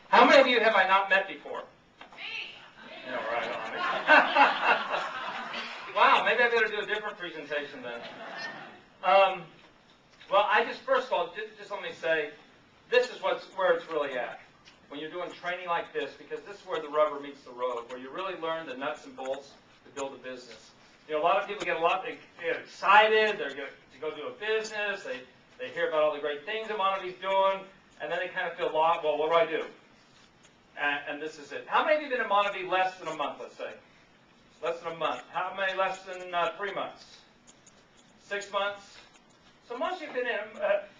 How many of you have I not met before? Me. Yeah, right on. Wow, maybe I better do a different presentation then. Well, first of all, just let me say, this is where it's really at. When you're doing training like this, because this is where the rubber meets the road, where you really learn the nuts and bolts to build a business. You know, a lot of people they get excited, they're going to go do a business, they hear about all the great things that Montevi's doing, and then they kind of feel lost. Well, what do I do? And this is it. How many of you have been in Montevi less than a month, let's say? Less than a month. How many less than 3 months? 6 months? So most of you have been in,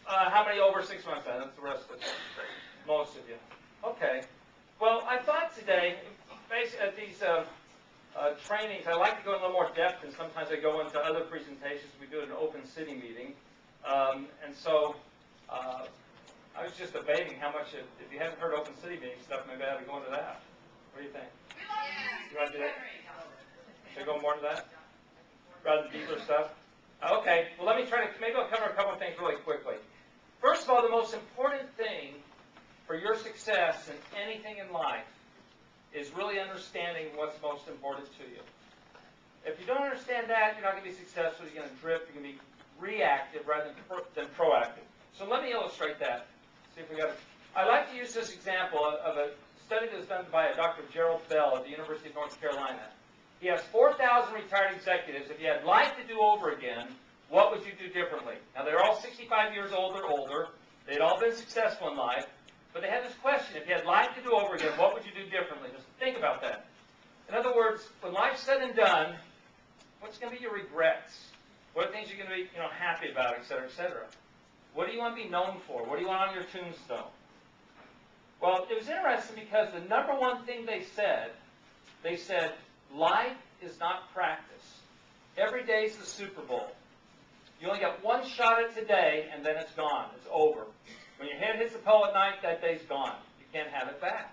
how many over 6 months then? That's the rest of it. Most of you. Okay. Well, I thought today, basically at these trainings, I like to go in a little more depth, and sometimes I go into other presentations. We do an open city meeting. And so I was just debating how much, if you haven't heard open city meeting stuff, maybe I ought to go into that. What do you think? You want to do that? Should I go more into that? Rather than deeper stuff? Okay, well let me maybe I'll cover a couple of things really quickly. First of all, the most important thing for your success in anything in life is really understanding what's most important to you. If you don't understand that, you're not going to be successful, you're going to drift, you're going to be reactive rather than proactive. So let me illustrate that. See if we got it. I like to use this example of a study that was done by Dr. Gerald Bell at the University of North Carolina. He has 4,000 retired executives. If you had life to do over again, what would you do differently? Now, they're all 65 years old or older. They'd all been successful in life. But they had this question. If you had life to do over again, what would you do differently? Just think about that. In other words, when life's said and done, what's going to be your regrets? What are things you're going to be happy about, et cetera, et cetera? What do you want to be known for? What do you want on your tombstone? Well, it was interesting because the number one thing they said, life is not practice. Every day is the Super Bowl. You only get one shot at today, and then it's gone. It's over. When your head hits the pillow at night, that day's gone. You can't have it back.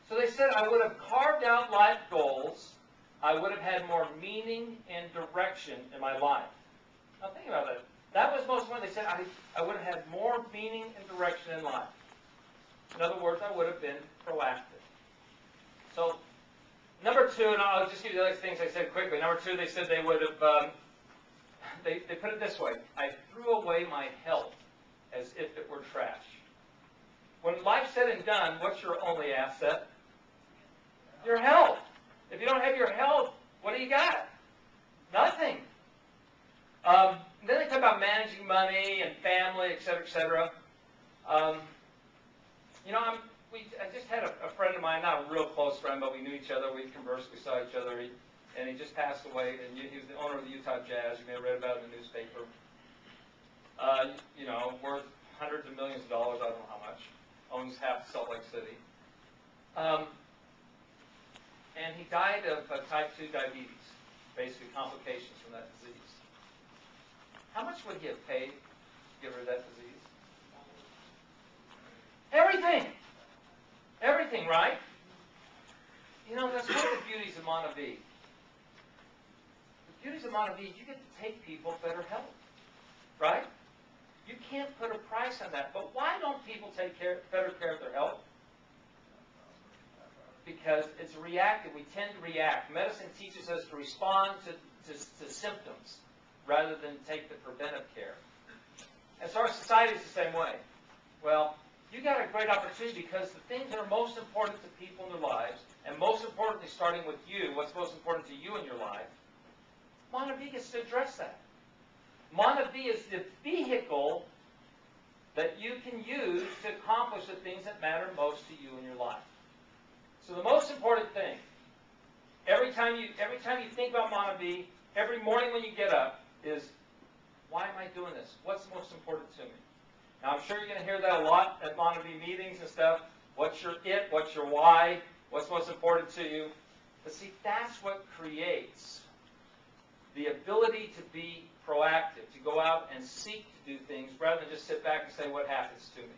So they said, I would have carved out life goals. I would have had more meaning and direction in my life. Now think about that. That was most of what they said. I would have had more meaning and direction in life. In other words, I would have been proactive. So, number two, and I'll just give you the other things I said quickly. Number two, they said they would have, they put it this way. I threw away my health as if it were trash. When life's said and done, what's your only asset? Your health. If you don't have your health, what do you got? Nothing. Then they talk about managing money and family, et cetera, et cetera. I just had a friend of mine, not a real close friend, but we knew each other. We conversed, we saw each other, and he just passed away. And he was the owner of the Utah Jazz. You may have read about it in the newspaper. Worth hundreds of millions of dollars. I don't know how much. Owns half Salt Lake City. And he died of type 2 diabetes, basically complications from that disease. How much would he have paid to get rid of that disease? Everything. Everything, right? That's one of the beauties of Montevi. The beauties of Montevi, you get to take people better health, right? You can't put a price on that. But why don't people take better care of their health? Because it's reactive. We tend to react. Medicine teaches us to respond to symptoms rather than take the preventive care. And so our society is the same way. Well, you got a great opportunity because the things that are most important to people in their lives, and most importantly, starting with you, what's most important to you in your life, Montevi gets to address that. Montevi is the vehicle that you can use to accomplish the things that matter most to you in your life. So the most important thing, every time you think about Montevi, every morning when you get up, is why am I doing this? What's most important to me? Now I'm sure you're going to hear that a lot at Montevi meetings and stuff. What's your it? What's your why? What's most important to you? But see, that's what creates the ability to be proactive, to go out and seek to do things rather than just sit back and say, what happens to me?